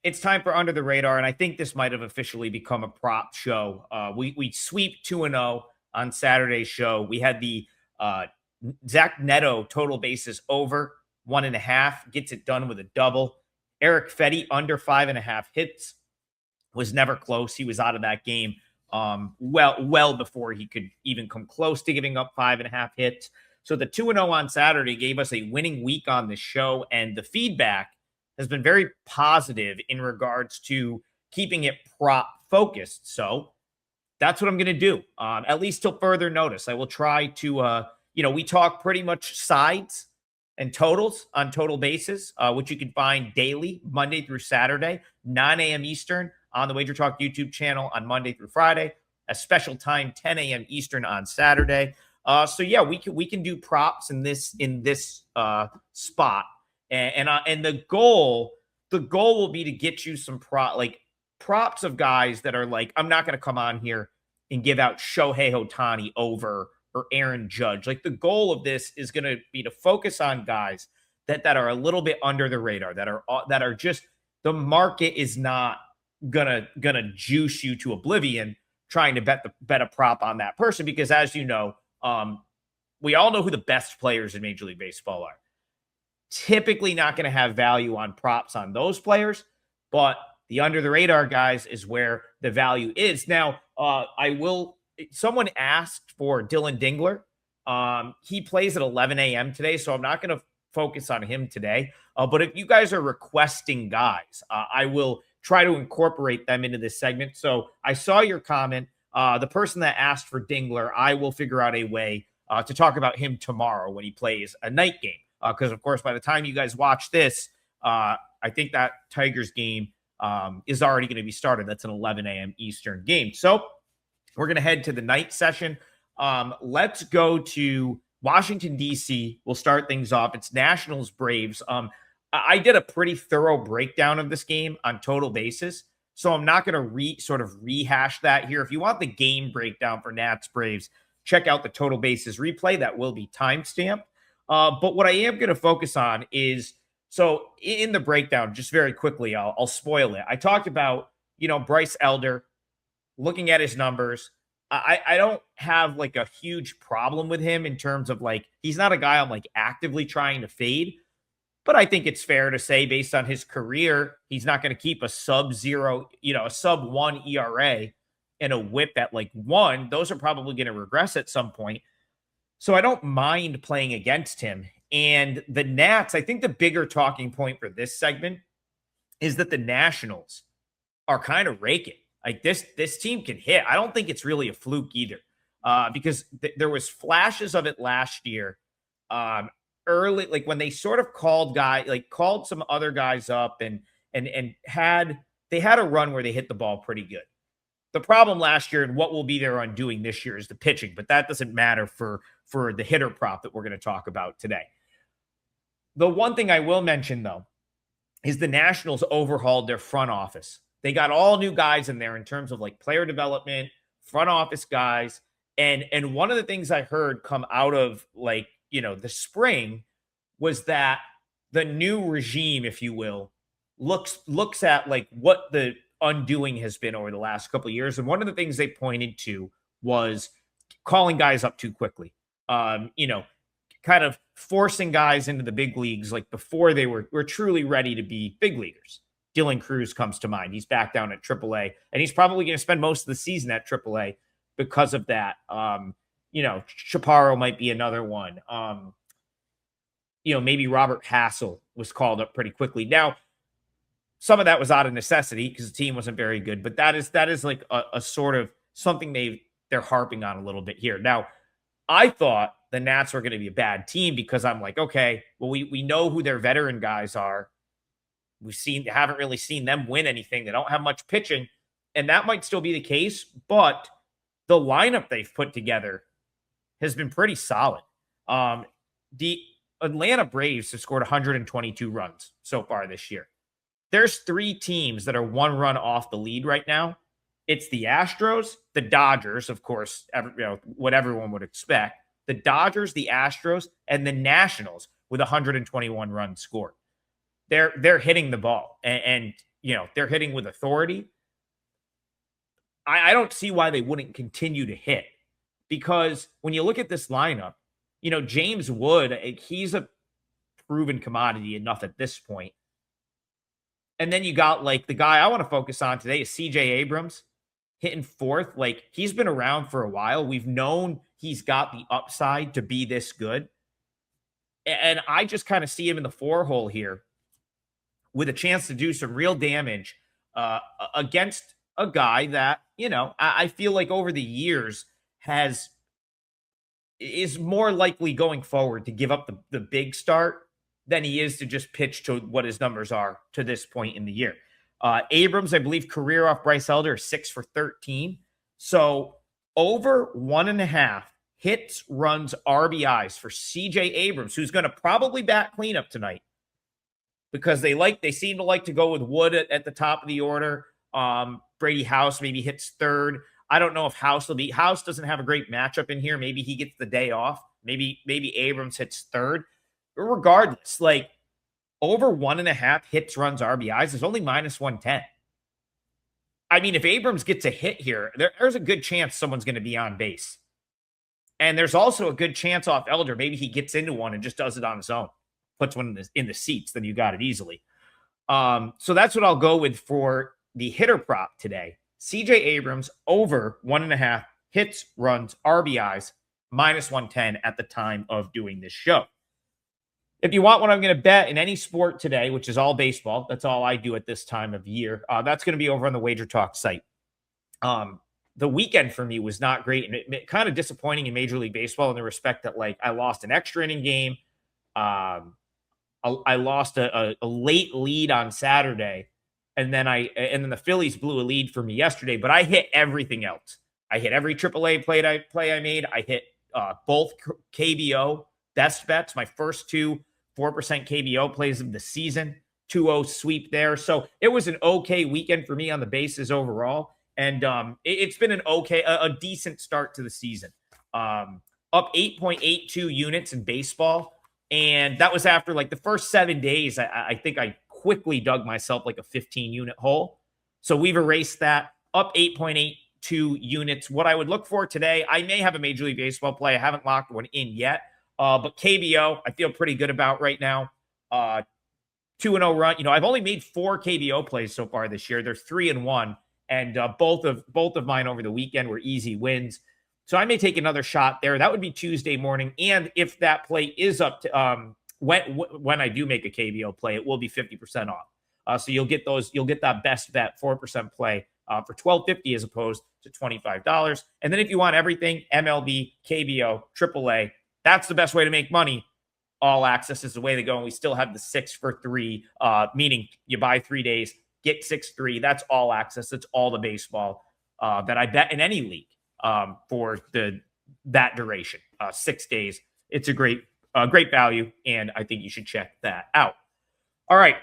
It's time for Under the Radar, and I think this might have officially become a prop show. We sweep 2-0 on Saturday's show. We had the uh, Zach Neto total bases over 1.5, gets it done with a double. Eric Fetty under 5.5 hits, was never close. He was out of that game well before he could even come close to giving up 5.5 hits. So the 2-0 on Saturday gave us a winning week on the show, and the feedback has been very positive in regards to keeping it prop focused. So that's what I'm going to do, at least till further notice. I will try to, we talk pretty much sides and totals on total basis, which you can find daily, Monday through Saturday, 9 a.m. Eastern on the WagerTalk YouTube channel on Monday through Friday, a special time, 10 a.m. Eastern on Saturday. So yeah, we can do props in this spot. And the goal will be to get you some props of guys that are like, I'm not going to come on here and give out Shohei Ohtani over or Aaron Judge. Like, the goal of this is going to be to focus on guys that are a little bit under the radar, that are just, the market is not gonna juice you to oblivion trying to bet a prop on that person, because as you know, we all know who the best players in Major League Baseball are. Typically not going to have value on props on those players, but the under the radar guys is where the value is. Now, someone asked for Dylan Dingler. He plays at 11 a.m. today, so I'm not going to focus on him today. But if you guys are requesting guys, I will try to incorporate them into this segment. So I saw your comment. The person that asked for Dingler, I will figure out a way to talk about him tomorrow when he plays a night game. Because, of course, by the time you guys watch this, I think that Tigers game is already going to be started. That's an 11 a.m. Eastern game. So we're going to head to the night session. Let's go to Washington, D.C. We'll start things off. It's Nationals Braves. I did a pretty thorough breakdown of this game on total basis, so I'm not going to rehash that here. If you want the game breakdown for Nats Braves, check out the total basis replay. That will be timestamped. But what I am going to focus on is, so in the breakdown, just very quickly, I'll spoil it. I talked about, Bryce Elder, looking at his numbers. I don't have like a huge problem with him in terms of like, he's not a guy I'm like actively trying to fade, but I think it's fair to say based on his career, he's not going to keep a sub-0, a sub-1 ERA and a whip at like 1. Those are probably going to regress at some point. So I don't mind playing against him. And the Nats, I think the bigger talking point for this segment is that the Nationals are kind of raking. Like this team can hit. I don't think it's really a fluke either, because there was flashes of it last year, early, like when they sort of called some other guys up and had a run where they hit the ball pretty good. The problem last year, and what will be their undoing this year, is the pitching, but that doesn't matter for the hitter prop that we're going to talk about today. The one thing I will mention, though, is the Nationals overhauled their front office. They got all new guys in there in terms of like player development, front office guys. And one of the things I heard come out of the spring was that the new regime, if you will, looks at like what the undoing has been over the last couple of years. And one of the things they pointed to was calling guys up too quickly. Kind of forcing guys into the big leagues like before they were truly ready to be big leaguers. Dylan Cruz comes to mind. He's back down at AAA, and he's probably going to spend most of the season at AAA because of that. Chaparro might be another one. Maybe Robert Hassel was called up pretty quickly. Now, some of that was out of necessity because the team wasn't very good, but that is like a sort of something they're harping on a little bit here. Now, I thought the Nats were going to be a bad team because I'm like, okay, well, we know who their veteran guys are. Haven't really seen them win anything. They don't have much pitching, and that might still be the case, but the lineup they've put together has been pretty solid. The Atlanta Braves have scored 122 runs so far this year. There's 3 teams that are 1 run off the lead right now. It's the Astros, the Dodgers, of course, what everyone would expect. The Dodgers, the Astros, and the Nationals with 121 runs scored. They're hitting the ball. And they're hitting with authority. I don't see why they wouldn't continue to hit, because when you look at this lineup, James Wood, he's a proven commodity enough at this point. And then you got like the guy I want to focus on today is CJ Abrams hitting fourth. Like, he's been around for a while. We've known he's got the upside to be this good. And I just kind of see him in the four hole here with a chance to do some real damage against a guy that, I feel like over the years is more likely going forward to give up the big start than he is to just pitch to what his numbers are to this point in the year. Abrams, I believe, career off Bryce Elder is 6 for 13. So over 1.5 hits, runs, RBIs for CJ Abrams, who's going to probably bat cleanup tonight, because they seem to like to go with Wood at the top of the order. Brady House maybe hits third. I don't know if House doesn't have a great matchup in here. Maybe he gets the day off. Maybe Abrams hits third. But regardless, like, over 1.5 hits, runs, RBIs is only -110. I mean, if Abrams gets a hit here, there's a good chance someone's going to be on base. And there's also a good chance off Elder. Maybe he gets into one and just does it on his own. Puts one in the seats, then you got it easily. So that's what I'll go with for the hitter prop today. CJ Abrams over 1.5 hits, runs, RBIs, -110 at the time of doing this show. If you want what I'm going to bet in any sport today, which is all baseball, that's all I do at this time of year, that's going to be over on the WagerTalk site. The weekend for me was not great, and it kind of disappointing in Major League Baseball in the respect that, like, I lost an extra inning game. I lost a late lead on Saturday, and then the Phillies blew a lead for me yesterday. But I hit everything else. I hit every AAA play I made. I hit both KBO best bets. My first two 4% KBO plays of the season, 2-0 sweep there. So it was an okay weekend for me on the bases overall. And it's been a decent start to the season. Up 8.82 units in baseball. And that was after like the first 7 days. I think I quickly dug myself like a 15-unit hole. So we've erased that. Up 8.82 units. What I would look for today, I may have a Major League Baseball play. I haven't locked one in yet. But KBO, I feel pretty good about right now. 2-0 run. I've only made 4 KBO plays so far this year. They're 3-1, and both of mine over the weekend were easy wins. So I may take another shot there. That would be Tuesday morning. And if that play is up to when I do make a KBO play, it will be 50% off. So you'll get that best bet 4% play for $12.50 as opposed to $25. And then if you want everything, MLB, KBO, AAA, that's the best way to make money. All access is the way to go. And we still have the 6 for 3, meaning you buy 3 days, get 6 3. That's all access. That's all the baseball that I bet in any league for that duration, 6 days. It's a great value, and I think you should check that out. All right,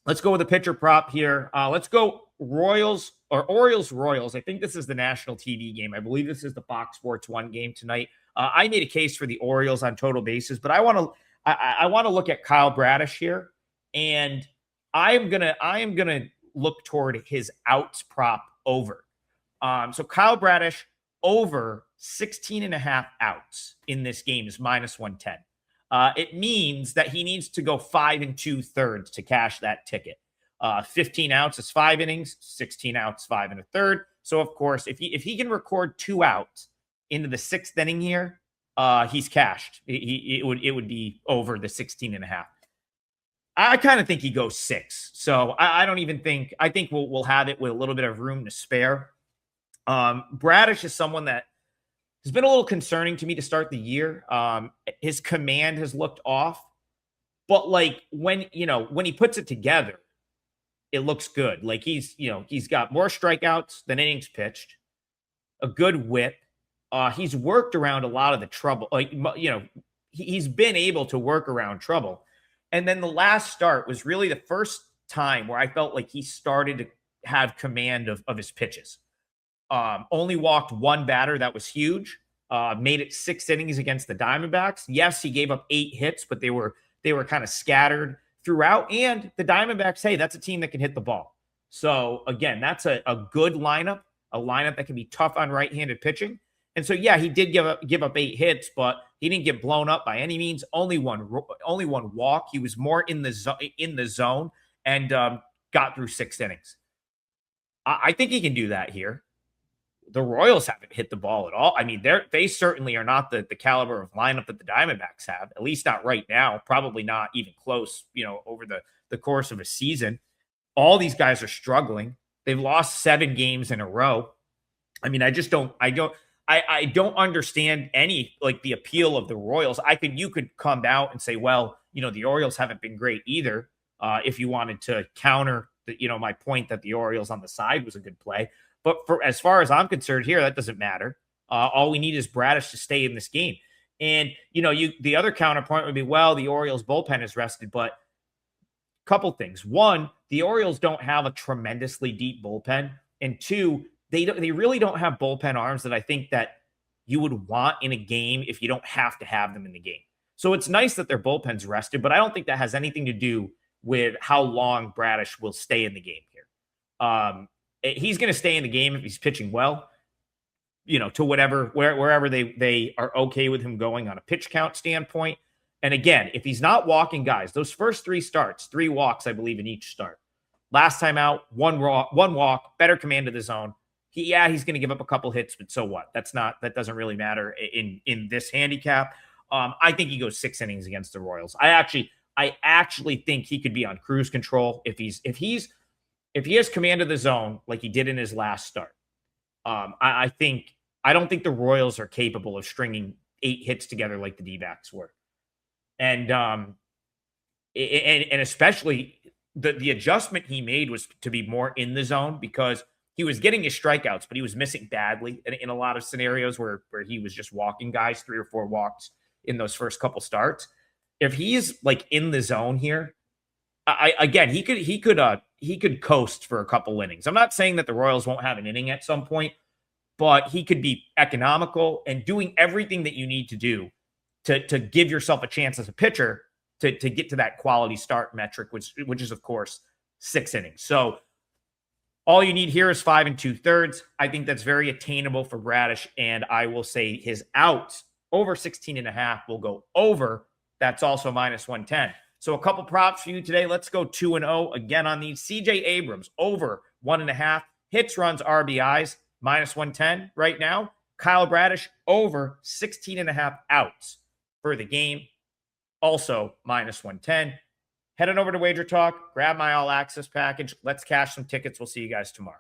let's go with the pitcher prop here. Let's go Orioles. I think this is the national TV game. I believe this is the Fox Sports 1 game tonight. I made a case for the Orioles on total bases, but I want to look at Kyle Bradish here, and I am gonna look toward his outs prop over. So Kyle Bradish over 16.5 outs in this game is -110. It means that he needs to go 5 2/3 to cash that ticket. 15 outs is 5 innings, 16 outs, 5 1/3. So of course, if he can record 2 outs into the 6th inning here, he's cashed. It would be over the 16.5. I kind of think he goes 6. So I don't even think, I think we'll have it with a little bit of room to spare. Bradish is someone that has been a little concerning to me to start the year. His command has looked off, but like when he puts it together, it looks good. Like he's got more strikeouts than innings pitched, a good whip. He's worked around a lot of the trouble. He's been able to work around trouble. And then the last start was really the first time where I felt like he started to have command of his pitches. Only walked 1 batter. That was huge. Made it 6 innings against the Diamondbacks. Yes, he gave up 8 hits, but they were kind of scattered throughout. And the Diamondbacks, hey, that's a team that can hit the ball. So again, that's a good lineup, a lineup that can be tough on right-handed pitching. And so, yeah, he did give up 8 hits, but he didn't get blown up by any means. Only one walk. He was more in the zone, and got through 6 innings. I think he can do that here. The Royals haven't hit the ball at all. I mean, they certainly are not the caliber of lineup that the Diamondbacks have, at least not right now. Probably not even close, over the course of a season. All these guys are struggling. They've lost 7 games in a row. I mean, I don't understand any, like, the appeal of the Royals. You could come out and say, well, the Orioles haven't been great either. If you wanted to counter my point that the Orioles on the side was a good play. But as far as I'm concerned here, that doesn't matter. All we need is Bradish to stay in this game. And, the other counterpoint would be, well, the Orioles bullpen is rested, but couple things. One, the Orioles don't have a tremendously deep bullpen. And two, they really don't have bullpen arms that I think that you would want in a game if you don't have to have them in the game. So it's nice that their bullpen's rested, but I don't think that has anything to do with how long Bradish will stay in the game here. He's going to stay in the game if he's pitching well, to wherever they are okay with him going on a pitch count standpoint. And again, if he's not walking guys, those first 3 starts, 3 walks, I believe, in each start. Last time out, one walk, better command of the zone. He's going to give up a couple hits, but so what? That doesn't really matter in this handicap. I think he goes 6 innings against the Royals. I actually think he could be on cruise control if he has command of the zone like he did in his last start. I don't think the Royals are capable of stringing 8 hits together like the D-backs were. And especially the adjustment he made was to be more in the zone, because he was getting his strikeouts, but he was missing badly in a lot of scenarios where he was just walking guys, 3 or 4 walks in those first couple starts. If he's like in the zone here, he could coast for a couple innings. I'm not saying that the Royals won't have an inning at some point, but he could be economical and doing everything that you need to do to give yourself a chance as a pitcher to get to that quality start metric, which is, of course, 6 innings. So all you need here is 5 2/3. I think that's very attainable for Bradish, and I will say his outs over 16.5 will go over. That's also -110. So a couple props for you today. Let's go 2-0 again on these. CJ Abrams over 1.5 hits, runs, RBIs, -110 right now. Kyle Bradish over 16.5 outs for the game, also -110. Head on over to WagerTalk, grab my all access package. Let's cash some tickets. We'll see you guys tomorrow.